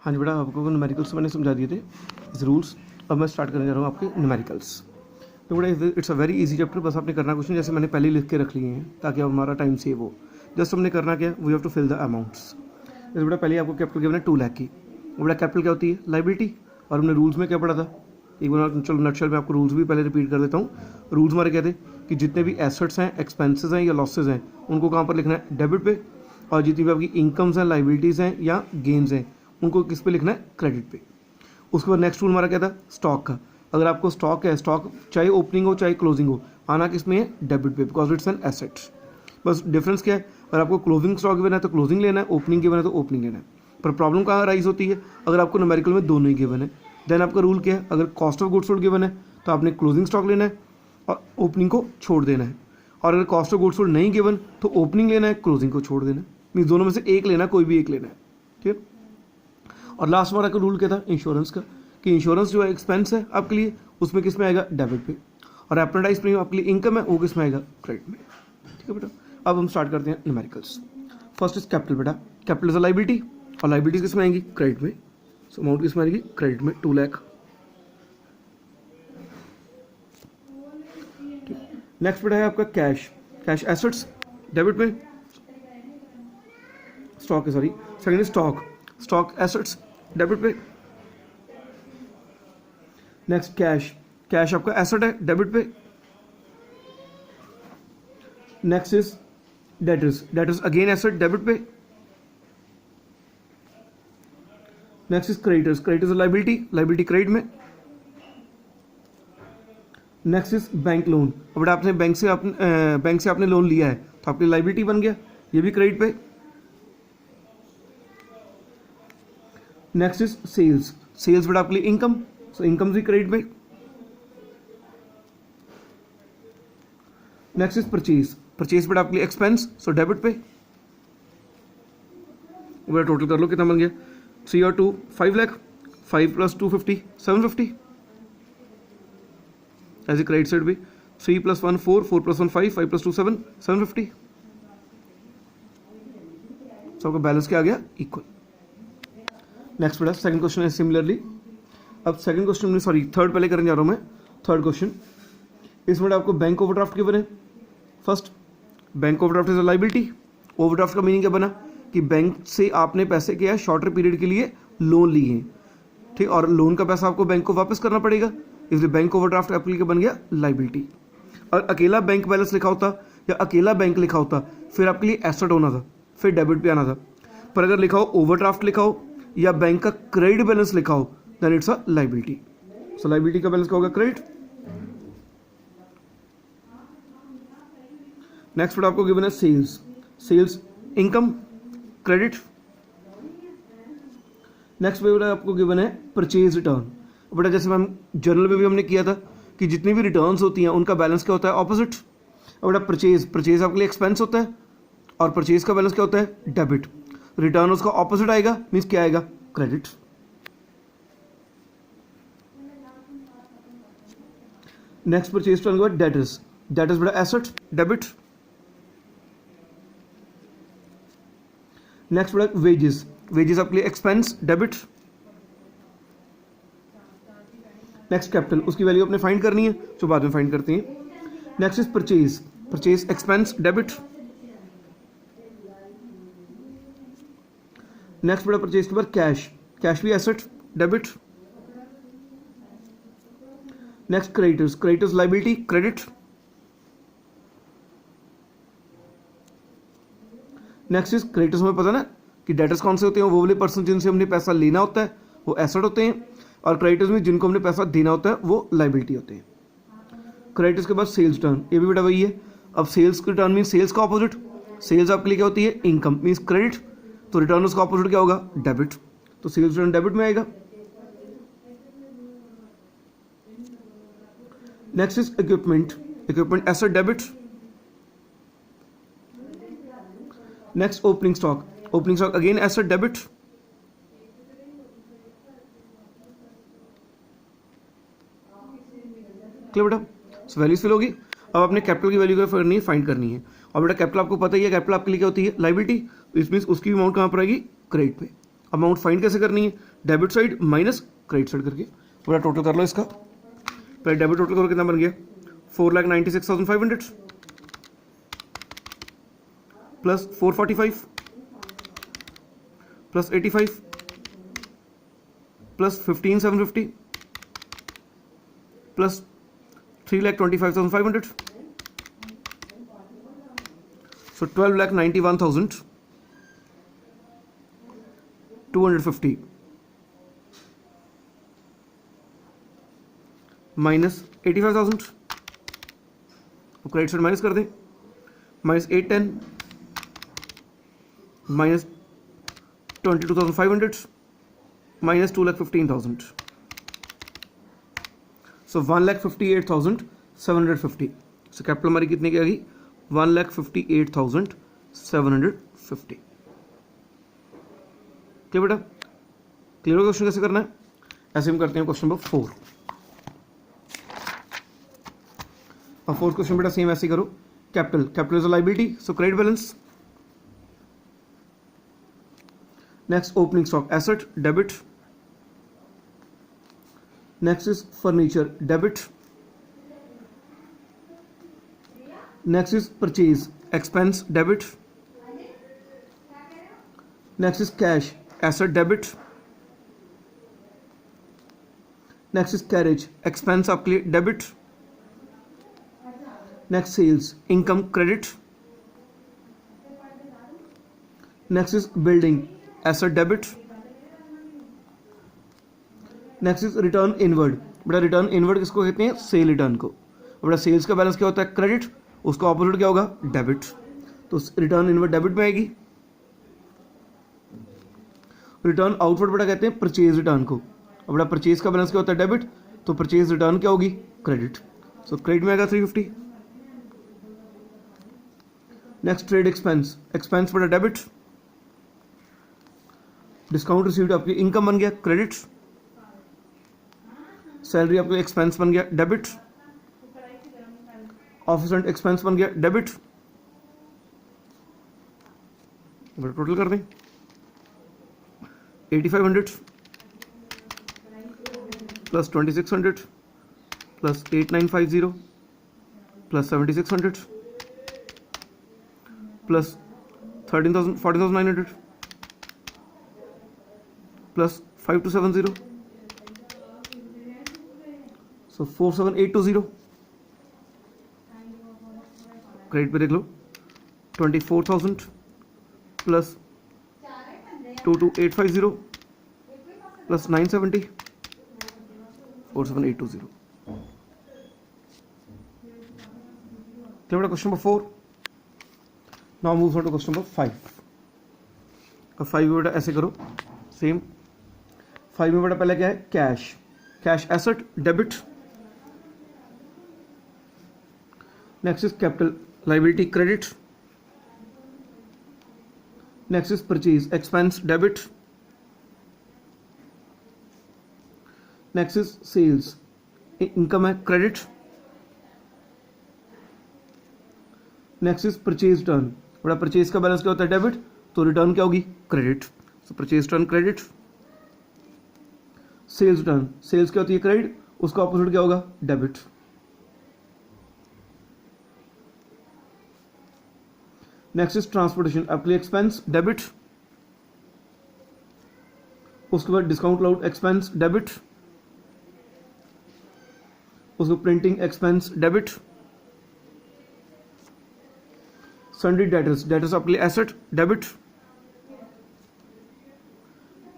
हाँ जी बेटा, आपको न्यूमेरिकल्स मैंने समझा दिए थे इस रूल्स। अब मैं स्टार्ट करने जा रहा हूँ आपके न्यूमेरिकल्स। तो बेटा it's a very easy chapter. बस आपने करना क्वेश्चन जैसे मैंने पहले लिख के रख लिए हैं ताकि अब हमारा टाइम सेव हो। जस्ट हमने करना क्या, we have to fill the amounts. जैसे बेटा पहले आपको कैपिटल गिवन है 2 लाख की। बेटा कैपिटल क्या होती है, लाइबिलिटी। और हमने रूल्स में क्या पढ़ा था, एक बार चलो नटशेल में आपको रूल्स भी पहले रिपीट कर देता हूँ। रूल्स हमारे कहते हैं कि जितने भी एसेट्स हैं, एक्सपेंसेस हैं या लॉसेज हैं, उनको कहाँ पर लिखना है, डेबिट पे। और जितनी भी आपकी इनकम्स हैं, लाइबिलिटीज़ हैं या गेन्स हैं, उनको किस पे लिखना है, क्रेडिट पे। उसके बाद नेक्स्ट रूल हमारा क्या था, स्टॉक का। अगर आपको स्टॉक है, स्टॉक चाहे ओपनिंग हो चाहे क्लोजिंग हो, आना किस में है, डेबिट पे, बिकॉज इट्स एन एसेट। बस डिफरेंस क्या है, अगर आपको क्लोजिंग स्टॉक गिवन है तो क्लोजिंग लेना है, ओपनिंग गिवन है तो ओपनिंग लेना है। पर प्रॉब्लम कहाँ राइज होती है, अगर आपको न्यूमेरिकल में दोनों ही गिवन है, देन आपका रूल क्या है, अगर cost of goods sold given है तो आपने क्लोजिंग स्टॉक लेना है और ओपनिंग को छोड़ देना है। और अगर कॉस्ट ऑफ गुड्स सोल्ड नहीं गिवन तो ओपनिंग लेना है, क्लोजिंग को छोड़ देना है। मीन्स दोनों में से एक लेना, कोई भी एक लेना है, ठीक है। और लास्ट हमारा का रूल क्या था, इंश्योरेंस का, कि इंश्योरेंस जो है एक्सपेंस है आपके लिए, उसमें किस में आएगा, डेबिट पे। और एप्रेंटाइज प्रीमियम आपके लिए इनकम है, वो किस में आएगा, क्रेडिट में। ठीक है बेटा, अब हम स्टार्ट करते हैं न्यूमेरिकल्स। फर्स्ट इज कैपिटल बेटा। कैपिटल इज अ लाइबिलिटी और लाइबिलिटीज किस में आएंगी, क्रेडिट में। सो अमाउंट किस में आएगी, क्रेडिट में, 2 लाख। नेक्स्ट बेटा है आपका कैश। कैश एसेट्स, डेबिट में। स्टॉक है, sorry, second is stock. Stock assets, debit पे। Next cash. कैश आपका एसेट है, डेबिट पे। Next is debtors. Debtors again asset, debit पे। Next is creditors. Creditors liability, liability credit में। Next is bank loan. अब आपने bank से आपने लोन लिया है तो आपकी लाइबिलिटी बन गया, ये भी क्रेडिट पे। Next is sales. सेल्स बेटा आपके लिए इनकम, सो इनकम भी क्रेडिट पे। Next is purchase. परचेज बेटा आपके लिए एक्सपेंस, सो डेबिट पे। बेटा टोटल कर लो कितना बन गया, 3 और 2 5 lakh. 5 + 250 750। As a credit side भी 3 + 1 4 4 + 1 5 5 + 2 7 750। तो आपका बैलेंस क्या आ गया, इक्वल। नेक्स्ट बेटा सेकंड क्वेश्चन है सिमिलरली। अब सेकंड क्वेश्चन में, सॉरी थर्ड पहले करने जा रहा हूं मैं। थर्ड क्वेश्चन इसमें आपको बैंक ओवरड्राफ्ट गिवन है। First, bank overdraft is a liability. Overdraft का मीनिंग क्या बना कि बैंक से आपने पैसे क्या है, शॉर्टर पीरियड के लिए लोन लिए हैं, ठीक, और लोन का पैसा आपको बैंक को वापस करना पड़ेगा, इसलिए बैंक ओवरड्राफ्ट आपके लिए बन गया लाइबिलिटी। और अकेला बैंक बैलेंस लिखा होता या अकेला बैंक लिखा होता फिर आपके लिए एसेट होना था, फिर डेबिट पे आना था। पर अगर लिखा हो ओवरड्राफ्ट लिखा हो या बैंक का क्रेडिट बैलेंस लिखा हो, then it's a liability. So liability का बैलेंस क्या होगा, क्रेडिट। नेक्स्ट आपको गिवन है sales. Sales income, credit. Next बेटा आपको गिवन है परचेज रिटर्न। बेटा जैसे मैम जर्नल में भी हमने किया था कि जितनी भी रिटर्न्स होती हैं उनका बैलेंस क्या होता है, ऑपोजिट। अब बेटा परचेज आपके लिए एक्सपेंस होता है और परचेज का बैलेंस क्या होता है, डेबिट। रिटर्न उसका ऑपोजिट आएगा, मीन्स क्या आएगा, क्रेडिट। नेक्स्ट परचेज रिटर्न के बाद डेटर्स। डेटर्स बेटा एसेट, डेबिट। नेक्स्ट बेटा वेजेस। वेजेस आपके लिए एक्सपेंस, डेबिट। नेक्स्ट कैपिटल, उसकी वैल्यू आपने फाइंड करनी है, जो बाद में फाइंड करते हैं। Next is purchase. Purchase expense, debit. Next बेटा परचेज के बाद कैश। कैश भी asset, debit. Next creditors. Creditors liability, credit. Next is creditors, हमें पता ना कि डेटर्स कौन से होते हैं, वो वाले पर्सन जिनसे हमने पैसा लेना होता है वो एसेट होते हैं, और क्रेडिटर्स में जिनको हमने पैसा देना होता है वो लाइबिलिटी होते हैं। क्रेडिटर्स के बाद सेल्स रिटर्न, ये भी बेटा वही है। अब सेल्स रिटर्न मीन सेल्स का ऑपोजिट। सेल्स आपके लिए क्या होती है, इनकम, मीन्स क्रेडिट। तो रिटर्न उसका ऑपोजिट क्या होगा, डेबिट। तो सेल्स रिटर्न डेबिट में आएगा। Next is equipment. Equipment asset, debit. Next opening stock. Opening stock again asset, debit. Clear बेटा, वैल्यूज फिल होगी। अब आपने कैपिटल की वैल्यू करनी है, फाइंड करनी है। और बेटा कैपिटल आपको पता ही है, कैपिटल आपके लिए क्या होती है, लाइबिलिटी। इस मीन्स उसकी अमाउंट कहाँ पर आएगी, क्रेडिट पे। अमाउंट फाइंड कैसे करनी है, debit side minus credit side करके पूरा टोटल कर लो इसका। पहले डेबिट टोटल करो कितना बन गया 4,96,500 plus 445 plus 85 plus 15,750 plus 3,25,500 so 12,91,250 minus 85,000 credit side minus कर दें माइनस 810 माइनस 22,500 माइनस 2,15,000 सो 1,58,750 सो कैपिटल हमारी कितनी की आ गई 1,58,750। क्लियर बेटा, क्लियर क्वेश्चन कैसे करना है, ऐसे हम करते हैं क्वेश्चन नंबर 4। और फोर्थ क्वेश्चन बेटा सेम ऐसे करो, capital is a liability so credit balance. Next opening stock asset debit, next is furniture debit, next is purchase expense debit, next is cash asset debit, next is carriage expense आपके लिए debit, next sales income credit, next is building asset debit, next is return inward। बेटा return inward किसको कहते हैं, cell return को। बेटा sales का balance क्या होता है क्रेडिट, उसका ऑपोजिट क्या होगा डेबिट, तो रिटर्न इनवर्ड डेबिट में आएगी। रिटर्न आउटवर्ड बेटा कहते हैं परचेज रिटर्न को। अब बेटा परचेज का बैलेंस क्या होता है डेबिट, तो परचेज रिटर्न क्या होगी क्रेडिट, सो क्रेडिट में आएगा 350। नेक्स्ट ट्रेड एक्सपेंस, एक्सपेंस बेटा डेबिट, डिस्काउंट रिसीव्ड आपकी इनकम बन गया क्रेडिट, सैलरी आपको एक्सपेंस बन गया डेबिट, ऑफिस रेंट एक्सपेंस बन गया डेबिट। टोटल कर दें 8,500 plus 2,600 plus 8,950 plus 7,600 plus 14,900 plus 5,270 so 4,7,820। Credit पे देख लो 24,000 plus 22,850 plus 970 4,7,820। Question number 4। Now move on to question number 5। अब 5 में बेटा ऐसे करो सेम। 5 में बेटा पहले क्या है cash, cash asset debit, next is capital liability credit, next is purchase expense debit, next is sales income है credit, next is purchase return। बड़ा परचेज का बैलेंस क्या होता है डेबिट, तो रिटर्न क्या होगी credit, so purchase return credit. Sales return, sales क्या होती है क्रेडिट, उसका ऑपोजिट क्या होगा डेबिट। नेक्स्ट इज ट्रांसपोर्टेशन आपके लिए एक्सपेंस डेबिट, उसके बाद डिस्काउंट अलाउड एक्सपेंस डेबिट, उसको printing expense debit, sundry debtors, debtors आपके लिए एसेट डेबिट।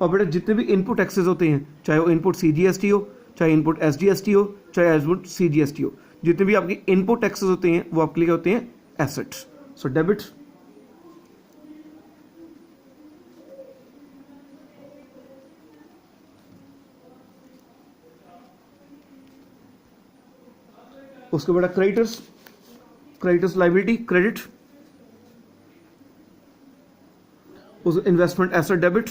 और बेटा जितने भी इनपुट टैक्सेस होते हैं, चाहे वो इनपुट CGST हो, चाहे इनपुट SGST हो, चाहे इनपुट CGST हो, जितने भी आपके इनपुट टैक्सेस होते हैं वो आपके लिए होते हैं एसेट, सो डेबिट। उसके बाद क्रेडिटर्स, क्रेडिटर्स लायबिलिटी क्रेडिट, उस इन्वेस्टमेंट एसेट डेबिट,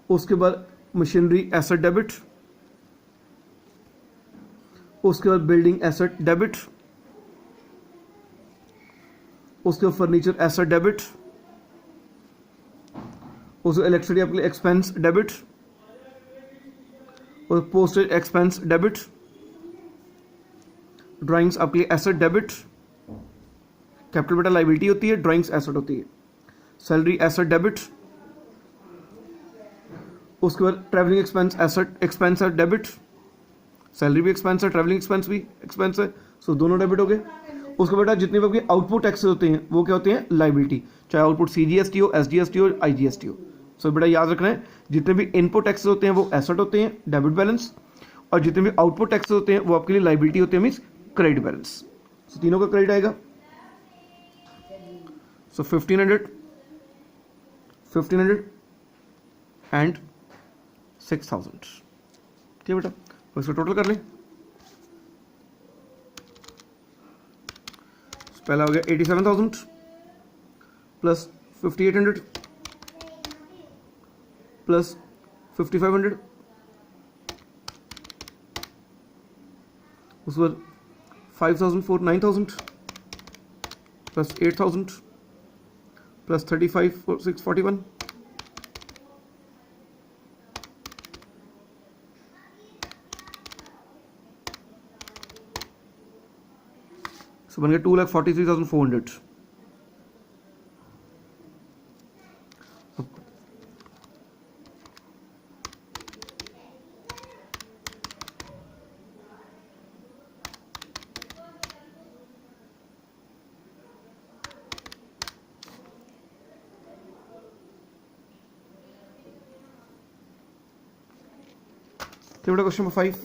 उसके बाद मशीनरी एसेट डेबिट, उसके बाद बिल्डिंग एसेट डेबिट, उसके बाद फर्नीचर एसेट डेबिट, उसको इलेक्ट्रिसिटी आपके लिए एक्सपेंस डेबिट, और पोस्टेज एक्सपेंस डेबिट, ड्राइंग्स आपके लिए एसेट डेबिट, कैपिटल बेटा लाइबिलिटी होती है, ड्राइंग्स एसेट होती है, सैलरी एसेट डेबिट, उसके बाद ट्रैवलिंग एक्सपेंस एसेट एक्सपेंस है डेबिट, सैलरी भी एक्सपेंस है, ट्रैवलिंग एक्सपेंस भी एक्सपेंस है, सो दोनों डेबिट हो गए। उसके बेटा जितने भी आपके आउटपुट टैक्सेस होते हैं वो क्या होते हैं, लाइबिलिटी, चाहे आउटपुट CGST हो, SGST हो, IGST हो। सो बेटा याद रखना है जितने भी इनपुट टैक्सेस होते हैं वो एसेट होते हैं, डेबिट बैलेंस, और जितने भी आउटपुट टैक्सेस होते हैं वो आपके लिए लाइबिलिटी होते हैं, मीन्स क्रेडिट बैलेंस। सो तीनों का क्रेडिट आएगा। सो 1500 एंड 6000, ठीक है बेटा। तो इसको टोटल कर लें। पहला हो गया 87,000 प्लस 5800 प्लस 5500, उस पर 9,000 प्लस 8,000 प्लस 35,641, सो बन गया 2,43,400। क्वेश्चन नंबर 5,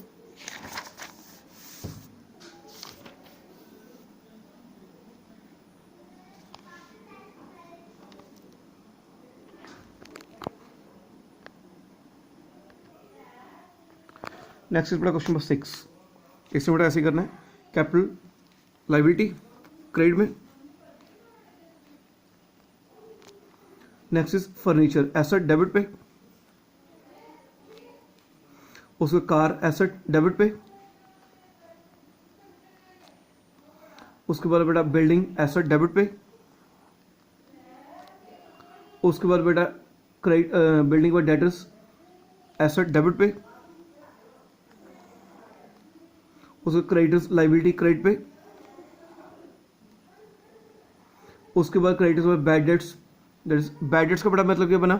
नेक्स्ट इज बड़ा क्वेश्चन नंबर 6। इसमें बेटा ऐसे करना है, कैपिटल लाइबिलिटी क्रेडिट में, next is furniture asset debit पे, उसके कार एसेट डेबिट पे, उसके बाद बेटा बिल्डिंग एसेट डेबिट पे, उसके बाद बेटा क्रेडिट बिल्डिंग पर डेटर्स एसेट डेबिट पे, उसके क्रेडिटर्स लाइबिलिटी क्रेडिट पे, उसके बाद क्रेडिटर्स में बैड डेट्स, बैड डेट्स का बड़ा मतलब क्या बना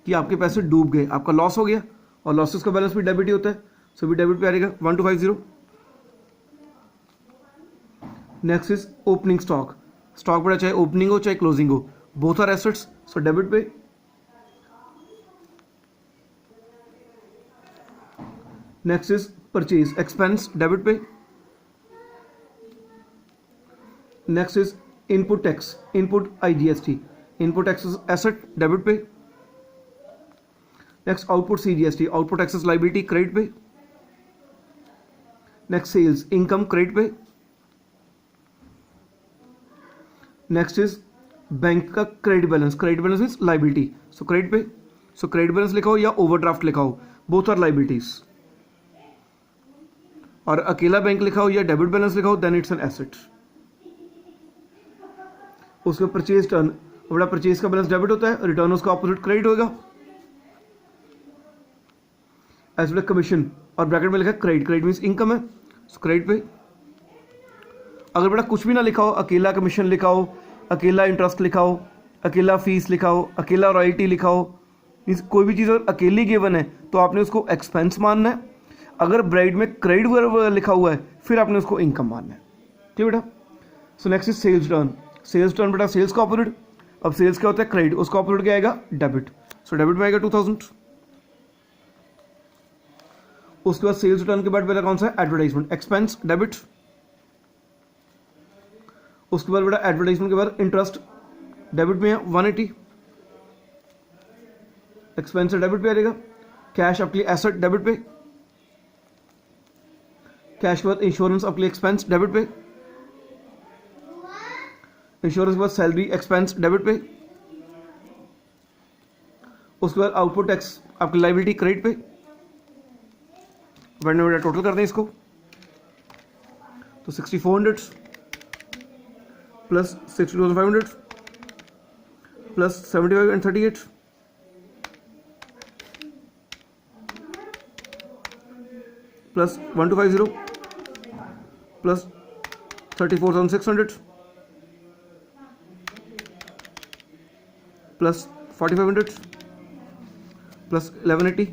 कि आपके पैसे डूब गए, आपका लॉस हो गया, और लॉसेस का बैलेंस भी डेबिट ही होता है, सो भी डेबिट पे आएगा 1250। Next is opening stock, stock बड़ा चाहे ओपनिंग हो चाहे क्लोजिंग हो, both are assets, so debit पे। Next is purchase expense debit पे। Next is input tax, input IGST, input taxes asset debit पे। Next output CGST, output taxes liability credit पे। Next sales income credit पे। Next is bank का credit balance, credit balance is liability, so credit पे। So credit balance लिखा हो या overdraft लिखा हो, बोथ आर लाइबिलिटीज, और अकेला बैंक लिखा हो या डेबिट बैलेंस लिखा हो देन इट्स एन एसेट। उसका परचेज टर्न, बड़ा परचेज का बैलेंस डेबिट होता है, रिटर्न उसका ऑपोजिट क्रेडिट होगा। एज वेल कमीशन, और ब्रैकेट में लिखा है क्रेडिट, क्रेडिट मीन्स इनकम है, सो क्रेडिट पे। अगर बड़ा कुछ भी ना लिखा हो, अकेला कमीशन लिखा हो, अकेला इंटरेस्ट लिखा हो, अकेला फीस लिखा हो, अकेला रॉयल्टी लिखा हो, मीन्स कोई भी चीज़ अगर अकेली गिवन है तो आपने उसको एक्सपेंस मानना है। अगर ब्राइड में क्रेडिट लिखा हुआ है फिर आपने उसको इनकम मानना है, ठीक बेटा। So next is sales turn, sales turn बेटा सेल्स का ऑपोजिट, अब सेल्स क्या होता है क्रेडिट, उसका ऑपोजिट क्या आएगा डेबिट, सो डेबिट में आएगा 2000। उसके बाद सेल्स रिटर्न के बाद बेटा कौन सा है एडवर्टाइजमेंट, एक्सपेंस डेबिट। उसके बाद बेटा एडवर्टाइजमेंट के बाद इंटरेस्ट डेबिट में है 180, एक्सपेंस डेबिट पे आएगा। कैश आपके लिए एसेट डेबिट पे, कैश के बाद इंश्योरेंस आपके लिए एक्सपेंस डेबिट पे, इंश्योरेंस के बाद सैलरी एक्सपेंस डेबिट पे, उसके बाद आउटपुट टैक्स आपकी लाइबिलिटी क्रेडिट पे। बेटा टोटल कर दें इसको, तो 6400 plus 62,500 plus 75 and 38 plus 1250 plus 34,600 plus 4500 plus 1180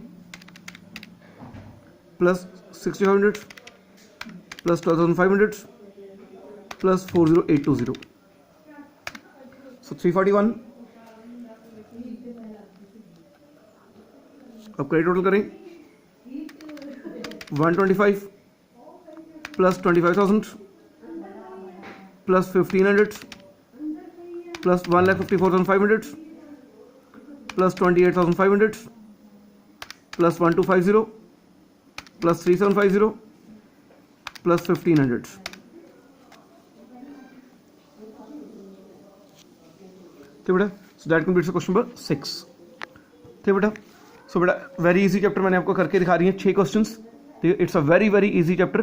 plus 6500 plus 12,500 plus 40820. So 341. अब क्रेडिट टोटल करें 125 plus 25,000 plus 1,500 plus 1,54,500 plus 28,500 plus 1250 plus 3750 plus 1,500. ठीक बेटा. So that completes question number 6. ठीक बेटा. सो बेटा वेरी इजी चैप्टर मैंने आपको करके दिखा रही है 6 क्वेश्चंस. ठीक है. It's a very very easy chapter.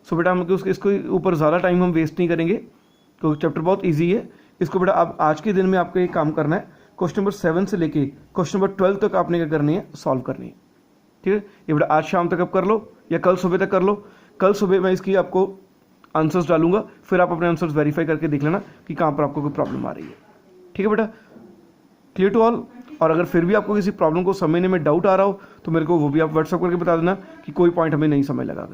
So बेटा हम इसको ऊपर ज़्यादा टाइम हम वेस्ट नहीं करेंगे क्योंकि चैप्टर बहुत इजी है. इसको बेटा आप आज के दिन में आपको एक काम करना है, क्वेश्चन नंबर 7 से लेके क्वेश्चन नंबर 12 तक आपने क्या करनी है, सॉल्व करनी है. ठीक है. ये बेटा आज शाम तक आप कर लो या कल सुबह तक कर लो. कल सुबह मैं इसकी आपको आंसर्स डालूंगा, फिर आप अपने आंसर्स वेरीफाई करके देख लेना कि कहाँ पर आपको कोई प्रॉब्लम आ रही है. ठीक है बेटा. Clear to all. और अगर फिर भी आपको किसी प्रॉब्लम को समझने में डाउट आ रहा हो तो मेरे को वो भी आप व्हाट्सअप करके बता देना कि कोई पॉइंट हमें नहीं समझ लगा.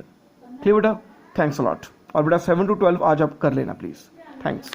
ठीक है बेटा. Thanks a lot. और बेटा 7 to 12 आज आप कर लेना प्लीज़. थैंक्स.